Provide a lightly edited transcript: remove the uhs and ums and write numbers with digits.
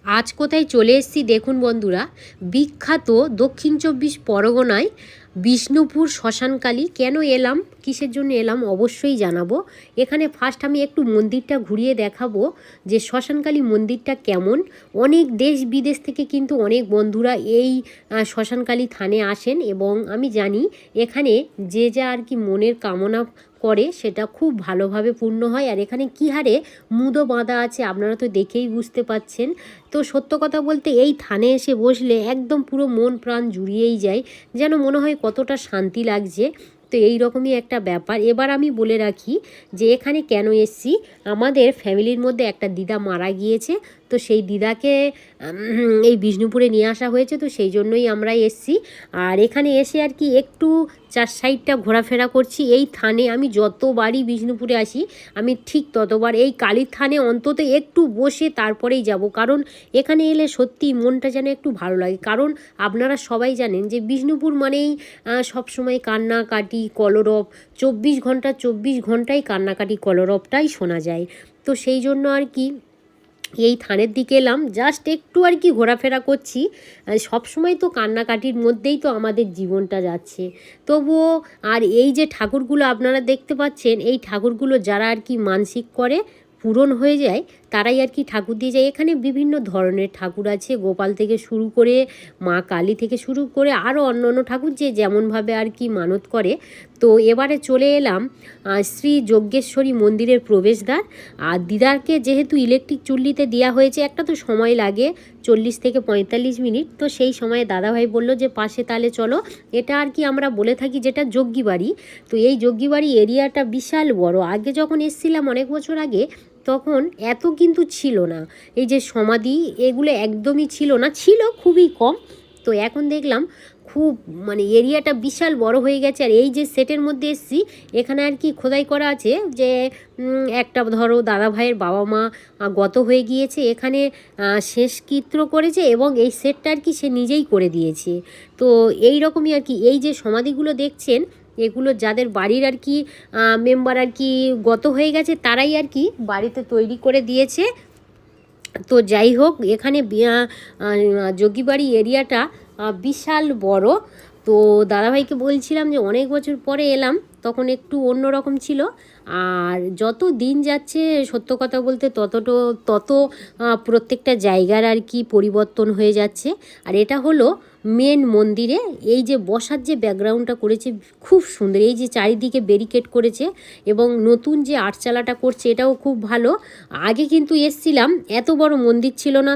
আজ কোথায় চলে এসেছি দেখুন বন্ধুরা, বিখ্যাত দক্ষিণ ২৪ পরগনায় বিষ্ণুপুর শ্মশানকালী। কেন এলাম, কিসের জন্য এলাম অবশ্যই জানাবো। এখানে ফার্স্ট আমি একটু মন্দিরটা ঘুরিয়ে দেখাবো যে শ্মশানকালী মন্দিরটা কেমন। অনেক দেশ বিদেশ থেকে কিন্তু অনেক বন্ধুরা এই শ্মশানকালী থানে আসেন এবং আমি জানি এখানে যে যা আর কি মনের কামনা করে সেটা খুব ভালোভাবে পূর্ণ হয়। আর এখানে কী হারে মুদো বাঁধা আছে আপনারা তো দেখেই বুঝতে পাচ্ছেন। তো সত্য কথা বলতে এই থানে এসে বসলে একদম পুরো মন প্রাণ জুড়িয়েই যায়, যেন মনে হয় কতটা শান্তি লাগছে। তো এই রকমই একটা ব্যাপার। এবার আমি বলে রাখি যে এখানে কেন এসছি। আমাদের ফ্যামিলির মধ্যে একটা দিদা মারা গিয়েছে, তো সেই দিদাকে এই বিষ্ণুপুরে নিয়ে আসা হয়েছে, তো সেই জন্যই আমরা এসছি। আর এখানে এসে আর কি একটু চার সাইডটা ঘোরাফেরা করছি। এই থানে আমি যতবারই বিষ্ণুপুরে আসি আমি ঠিক ততবার এই কালীর থানে অন্তত একটু বসে তারপরেই যাব, কারণ এখানে এলে সত্যি মনটা যেন একটু ভালো লাগে। কারণ আপনারা সবাই জানেন যে বিষ্ণুপুর মানেই সবসময় কান্নাকাটি কলরব, 24 ঘন্টায় কান্নাকাটি কলরবটাই শোনা যায়। তো সেই জন্য আর কি এই থানের দিকে এলাম, জাস্ট একটু আর কি ঘোরাফেরা করছি। সবসময় তো কান্নাকাটির মধ্যেই তো আমাদের জীবনটা যাচ্ছে, তবুও। আর এই যে ঠাকুরগুলো আপনারা দেখতে পাচ্ছেন, এই ঠাকুরগুলো যারা আর কি মানসিক করে পূরণ হয়ে যায় তারাই আর কি ঠাকুর দিয়ে যায়। এখানে বিভিন্ন ধরনের ঠাকুর আছে, গোপাল থেকে শুরু করে মা কালী থেকে শুরু করে আরও অন্য অন্য ঠাকুর যে যেমনভাবে আর কি মানত করে। তো এবারে চলে এলাম শ্রী যজ্ঞেশ্বরী মন্দিরের প্রবেশদ্বার। আর দিদারকে যেহেতু ইলেকট্রিক চুল্লিতে দেওয়া হয়েছে, একটা তো সময় লাগে 40 থেকে 45 মিনিট, তো সেই সময়ে দাদাভাই বলল যে পাশে তাহলে চলো। এটা আর কি আমরা বলে থাকি যেটা যজ্ঞিবাড়ি। তো এই যজ্ঞিবাড়ি এরিয়াটা বিশাল বড়। আগে যখন এসেছিলাম অনেক বছর আগে, তখন এত কিন্তু ছিল না। এই যে সমাধি এগুলো একদমই ছিল না, ছিল খুবই কম। তো এখন দেখলাম খুব মানে এরিয়াটা বিশাল বড় হয়ে গেছে। আর এই যে সেটের মধ্যে এসছি, এখানে আর কি খোদাই করা আছে যে একটা ধরো দাদা ভাইয়ের বাবা মা গত হয়ে গিয়েছে, এখানে শেষকৃত্য করেছে এবং এই সেটটা আর কি সে নিজেই করে দিয়েছে। তো এই রকমই আর কি এই যে সমাধিগুলো দেখছেন, এগুলো যাদের বাড়ির আর কি মেম্বার আর কি গত হয়ে গেছে তারাই আর কি বাড়িতে তৈরি করে দিয়েছে। তো যাই হোক, এখানে যোগীবাড়ি এরিয়াটা বিশাল বড়। তো দাদাভাইকে বলছিলাম যে অনেক বছর পরে এলাম, তখন একটু অন্য রকম ছিল। আর যত দিন যাচ্ছে সত্য কথা বলতে তত প্রত্যেকটা জায়গার আর কি পরিবর্তন হয়ে যাচ্ছে। আর এটা হলো মেন মন্দিরে এই যে বসার যে ব্যাকগ্রাউন্ডটা করেছে খুব সুন্দর, এই যে চারিদিকে ব্যারিকেড করেছে এবং নতুন যে আটচালাটা করছে এটাও খুব ভালো। আগে কিন্তু এসছিলাম, এত বড় মন্দির ছিল না।